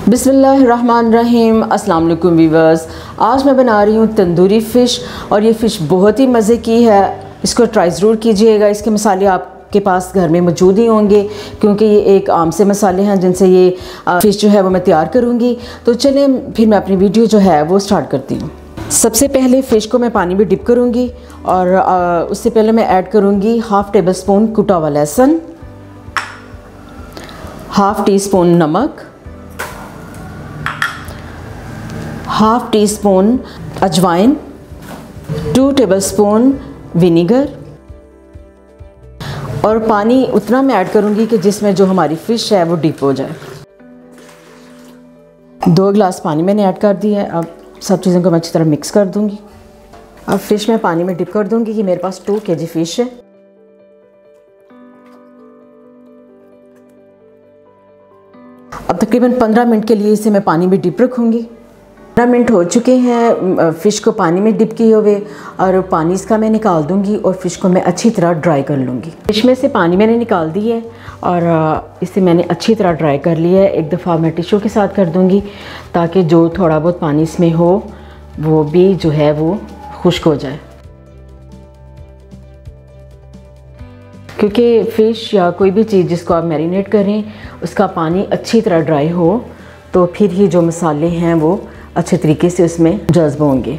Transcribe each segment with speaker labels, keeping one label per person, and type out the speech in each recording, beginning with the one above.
Speaker 1: बिस्मिल्लाहिर्रहमानिर्रहीम। अस्सलाम वालेकुम वीवर्स। आज मैं बना रही हूँ तंदूरी फ़िश और ये फ़िश बहुत ही मज़े की है। इसको ट्राई ज़रूर कीजिएगा। इसके मसाले आपके पास घर में मौजूद ही होंगे क्योंकि ये एक आम से मसाले हैं जिनसे ये फ़िश जो है वो मैं तैयार करूँगी। तो चलें फिर मैं अपनी वीडियो जो है वो स्टार्ट करती हूँ। सबसे पहले फ़िश को मैं पानी में डिप करूँगी और उससे पहले मैं ऐड करूँगी हाफ़ टेबल स्पून कुटा हुआ लहसुन, हाफ़ टी स्पून नमक, हाफ़ टी स्पून अजवाइन, 2 टेबलस्पून विनीगर और पानी उतना मैं ऐड करूँगी कि जिसमें जो हमारी फ़िश है वो डिप हो जाए। 2 गिलास पानी मैंने ऐड कर दी है। अब सब चीज़ों को मैं अच्छी तरह मिक्स कर दूँगी। अब फ़िश मैं पानी में डिप कर दूँगी कि मेरे पास 2 kg फ़िश है। अब तकरीबन 15 मिनट के लिए इसे मैं पानी में डिप रखूँगी। 15 मिनट हो चुके हैं फ़िश को पानी में डिप किए हुए और पानी इसका मैं निकाल दूंगी और फ़िश को मैं अच्छी तरह ड्राई कर लूँगी। फ़िश में से पानी मैंने निकाल दी है और इसे मैंने अच्छी तरह ड्राई कर लिया है। एक दफ़ा मैं टिश्यू के साथ कर दूँगी ताकि जो थोड़ा बहुत पानी इसमें हो वो भी जो है वो खुश्क हो जाए, क्योंकि फ़िश या कोई भी चीज़ जिसको आप मैरिनेट करें उसका पानी अच्छी तरह ड्राई हो तो फिर ही जो मसाले हैं वो अच्छे तरीके से उसमें जज्ब होंगे।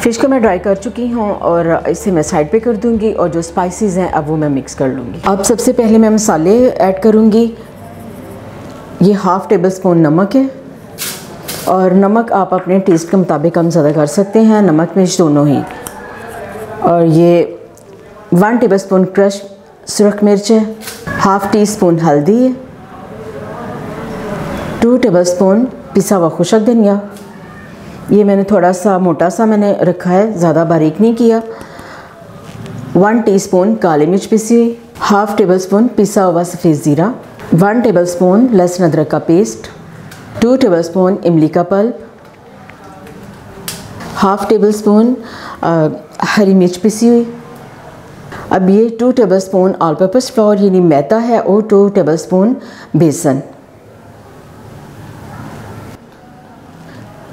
Speaker 1: फ़िश को मैं ड्राई कर चुकी हूँ और इसे मैं साइड पे कर दूँगी और जो स्पाइसेस हैं अब वो मैं मिक्स कर लूँगी। अब सबसे पहले मैं मसाले ऐड करूँगी। ये हाफ़ टेबल स्पून नमक है और नमक आप अपने टेस्ट के मुताबिक कम ज़्यादा कर सकते हैं, नमक मिर्च दोनों ही। और ये 1 टेबलस्पून क्रश सुरख मिर्च है, हाफ़ टी स्पून हल्दी है, 2 टेबलस्पून पिसा हुआ खुशक धनिया। ये मैंने थोड़ा सा मोटा सा मैंने रखा है, ज़्यादा बारीक नहीं किया। 1 टीस्पून काली मिर्च पिसी हुई, हाफ़ टेबलस्पून पिसा हुआ सफ़ेद ज़ीरा, 1 टेबलस्पून लहसुन अदरक का पेस्ट, 2 टेबलस्पून इमली का पल्प, हाफ़ टेबलस्पून हरी मिर्च पिसी हुई। अब ये 2 टेबलस्पून ऑल पर्पस फ्लोर यानी मैदा है और 2 टेबलस्पून बेसन,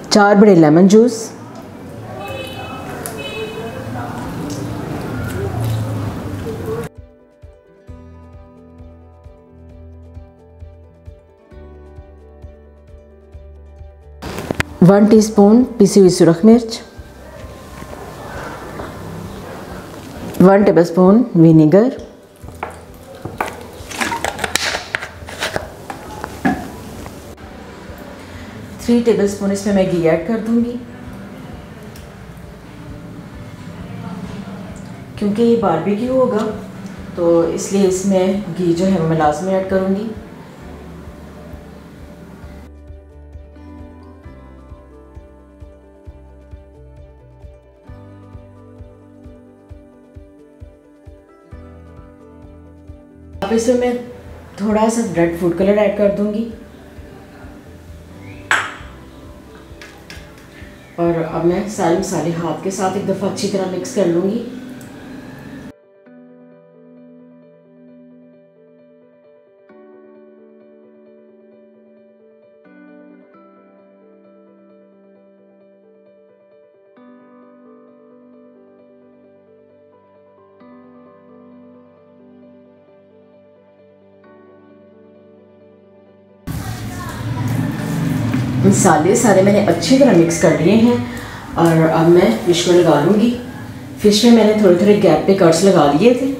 Speaker 1: 4 बड़े लेमन जूस, वन टीस्पून पिसी हुई सुरख मिर्च, 1 टेबलस्पून विनीगर, 3 टेबलस्पून इसमें मैं घी ऐड कर दूंगी क्योंकि ये बारबेक्यू होगा तो इसलिए इसमें घी जो है मैं लाजमी ऐड करूंगी। अब इसमें मैं थोड़ा सा रेड फूड कलर ऐड कर दूंगी और अब मैं सारे मसाले हाथ के साथ एक दफ़ा अच्छी तरह मिक्स कर लूँगी। मसाले सारे मैंने अच्छी तरह मिक्स कर लिए हैं और अब मैं फ़िश को लगा लूँगी। फ़िश में मैंने थोड़े थोड़े गैप पे कट्स लगा लिए थे।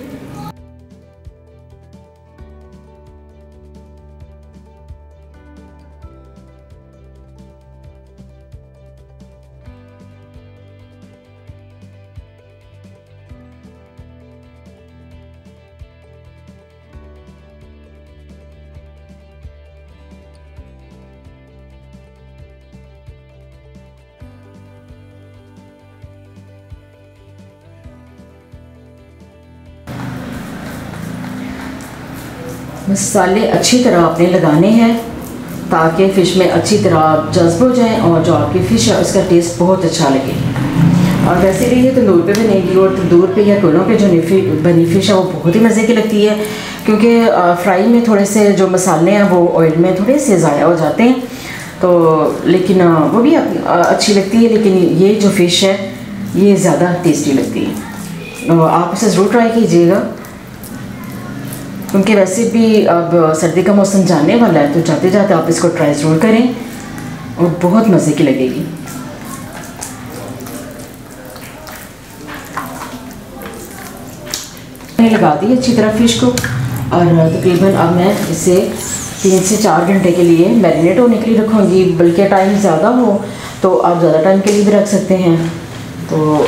Speaker 1: मसाले अच्छी तरह आपने लगाने हैं ताकि फ़िश में अच्छी तरह जज्ब हो जाएं और जो आपकी फ़िश है उसका टेस्ट बहुत अच्छा लगे। और वैसे भी ये तंदूर पे बनेगी, और तंदूर पे या कोलों पे जो बनी फ़िश है वो बहुत ही मज़े की लगती है, क्योंकि फ्राई में थोड़े से जो मसाले हैं वो ऑयल में थोड़े से ज़ाया हो जाते हैं, तो लेकिन वो भी अच्छी लगती है। लेकिन ये जो फ़िश है ये ज़्यादा टेस्टी लगती है, तो आप इसे ज़रूर ट्राई कीजिएगा, क्योंकि वैसे भी अब सर्दी का मौसम जाने वाला है, तो जाते जाते आप इसको ट्राई ज़रूर करें और बहुत मज़े की लगेगी। मैंने लगा दी अच्छी तरह फ़िश को, और तकरीबन अब मैं इसे 3 से 4 घंटे के लिए मैरिनेट होने के लिए रखूँगी। बल्कि टाइम ज़्यादा हो तो आप ज़्यादा टाइम के लिए भी रख सकते हैं। तो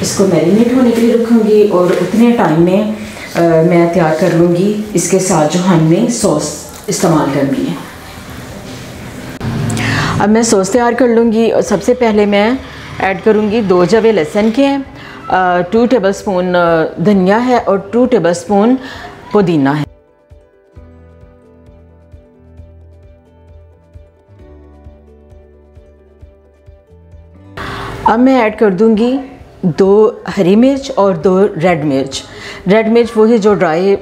Speaker 1: इसको मैरिनेट होने के लिए रखूँगी, और उतने टाइम में मैं तैयार कर लूँगी इसके साथ जो हमने सॉस इस्तेमाल करनी है। अब मैं सॉस तैयार कर लूँगी, और सबसे पहले मैं ऐड करूँगी 2 जवे लहसुन के हैं, 2 टेबलस्पून धनिया है, और 2 टेबलस्पून पुदीना है। अब मैं ऐड कर दूंगी 2 हरी मिर्च और 2 रेड मिर्च। रेड मिर्च वही जो ड्राई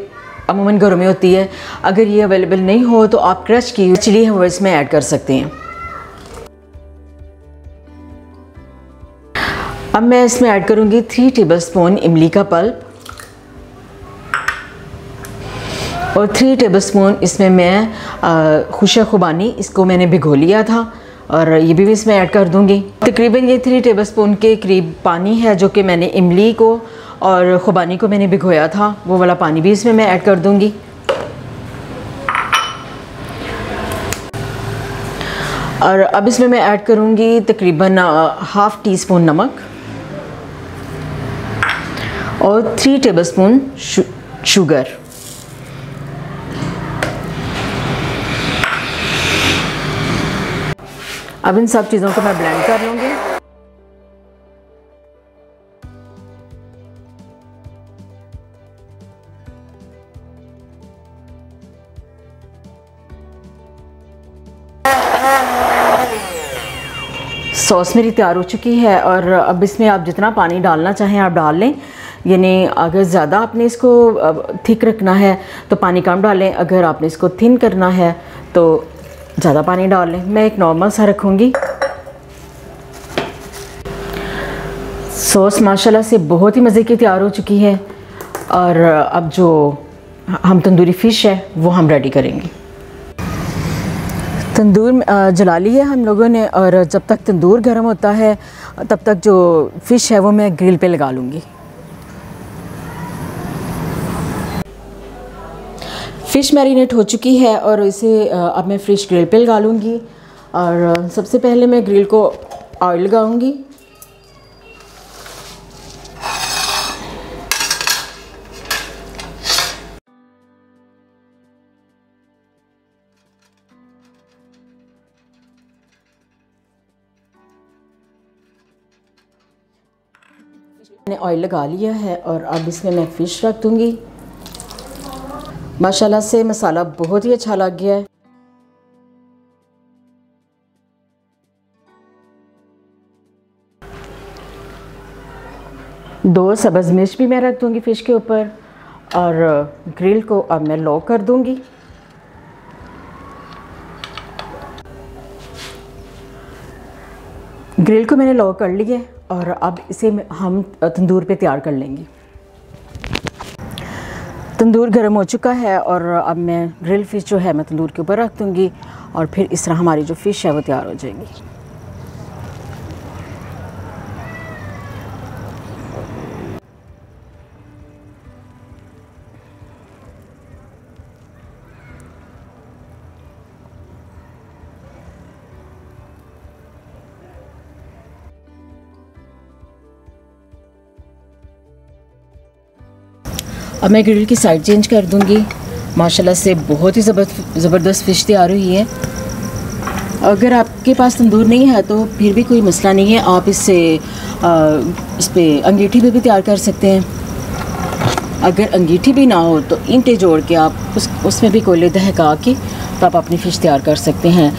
Speaker 1: अमूमन घरों में होती है, अगर ये अवेलेबल नहीं हो तो आप क्रश की चिली वो इसमें ऐड कर सकते हैं। अब मैं इसमें ऐड करूंगी 3 टेबलस्पून इमली का पल्प, और 3 टेबलस्पून इसमें मैं खुशा खुबानी, इसको मैंने भिगो लिया था, और ये भी इसमें ऐड कर दूंगी। तकरीबन ये 3 टेबलस्पून के करीब पानी है, जो कि मैंने इमली को और खुबानी को मैंने भिगोया था, वो वाला पानी भी इसमें मैं ऐड कर दूंगी। और अब इसमें मैं ऐड करूंगी तकरीबन ½ टीस्पून नमक और 3 टेबलस्पून शुगर। अब इन सब चीज़ों को मैं ब्लेंड कर लूँगी। सॉस मेरी तैयार हो चुकी है, और अब इसमें आप जितना पानी डालना चाहें आप डाल लें। यानी अगर ज़्यादा आपने इसको थिक रखना है तो पानी कम डालें, अगर आपने इसको थिन करना है तो ज़्यादा पानी डाल लें। मैं एक नॉर्मल सा रखूँगी। सॉस माशाल्लाह से बहुत ही मज़े की तैयार हो चुकी है, और अब जो हम तंदूरी फ़िश है वो हम रेडी करेंगे। तंदूर जला ली है हम लोगों ने, और जब तक तंदूर गर्म होता है तब तक जो फ़िश है वो मैं ग्रिल पे लगा लूँगी। फ़िश मैरिनेट हो चुकी है, और इसे अब मैं फ़िश ग्रिल पे लगा लूँगी। और सबसे पहले मैं ग्रिल को ऑयल लगाऊँगी। मैंने ऑयल लगा लिया है, और अब इसमें मैं फ़िश रख दूँगी। माशाल्लाह से मसाला बहुत ही अच्छा लग गया है। दो सब्ज़ मिर्च भी मैं रख दूँगी फ़िश के ऊपर, और ग्रिल को अब मैं लो कर दूँगी। ग्रिल को मैंने लो कर लिया है, और अब इसे हम तंदूर पे तैयार कर लेंगे। तंदूर गर्म हो चुका है, और अब मैं ग्रिल फ़िश जो है मैं तंदूर के ऊपर रख दूँगी, और फिर इस तरह हमारी जो फ़िश है वो तैयार हो जाएगी। अब मैं ग्रिल की साइड चेंज कर दूंगी। माशाल्लाह से बहुत ही ज़बरदस्त फ़िश तैयार हुई है। अगर आपके पास तंदूर नहीं है तो फिर भी कोई मसला नहीं है, आप इससे इस पर अंगीठी भी तैयार कर सकते हैं। अगर अंगीठी भी ना हो तो ईंटें जोड़ के आप उसमें भी कोयले दहका के तो आप अपनी फ़िश तैयार कर सकते हैं।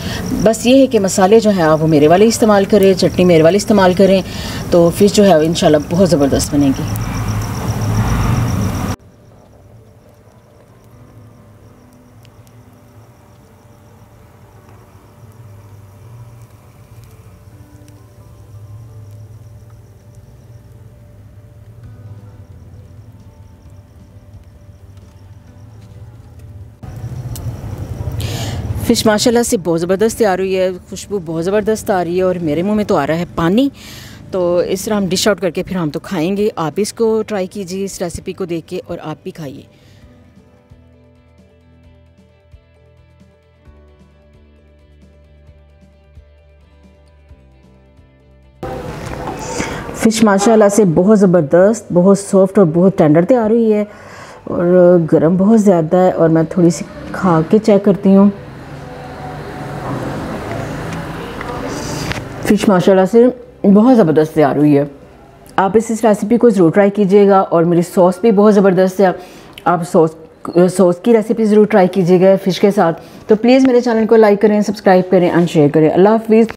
Speaker 1: बस ये है कि मसाले जो हैं आप वो मेरे वाले इस्तेमाल करें, चटनी मेरे वाले इस्तेमाल करें, तो फ़िश जो है इंशाल्लाह बहुत ज़बरदस्त बनेगी। फ़िश माशाल्लाह से बहुत ज़बरदस्त तैयार हुई है, खुशबू बहुत ज़बरदस्त आ रही है और मेरे मुंह में तो आ रहा है पानी। तो इस तरह हम डिश आउट करके फिर हम तो खाएंगे। आप भी इसको ट्राई कीजिए इस रेसिपी को देख के और आप भी खाइए। फ़िश माशाल्लाह से बहुत ज़बरदस्त, बहुत सॉफ्ट और बहुत टेंडर तैयार हुई है और गरम बहुत ज़्यादा है। और मैं थोड़ी सी खा के चेक करती हूँ। फ़िश माशाल्लाह से बहुत ज़बरदस्त तैयार हुई है। आप इस रेसिपी को ज़रूर ट्राई कीजिएगा। और मेरी सॉस भी बहुत ज़बरदस्त है, आप सॉस की रेसिपी ज़रूर ट्राई कीजिएगा फ़िश के साथ। तो प्लीज़ मेरे चैनल को लाइक करें, सब्सक्राइब करें एंड शेयर करें। अल्लाह हाफ़िज़।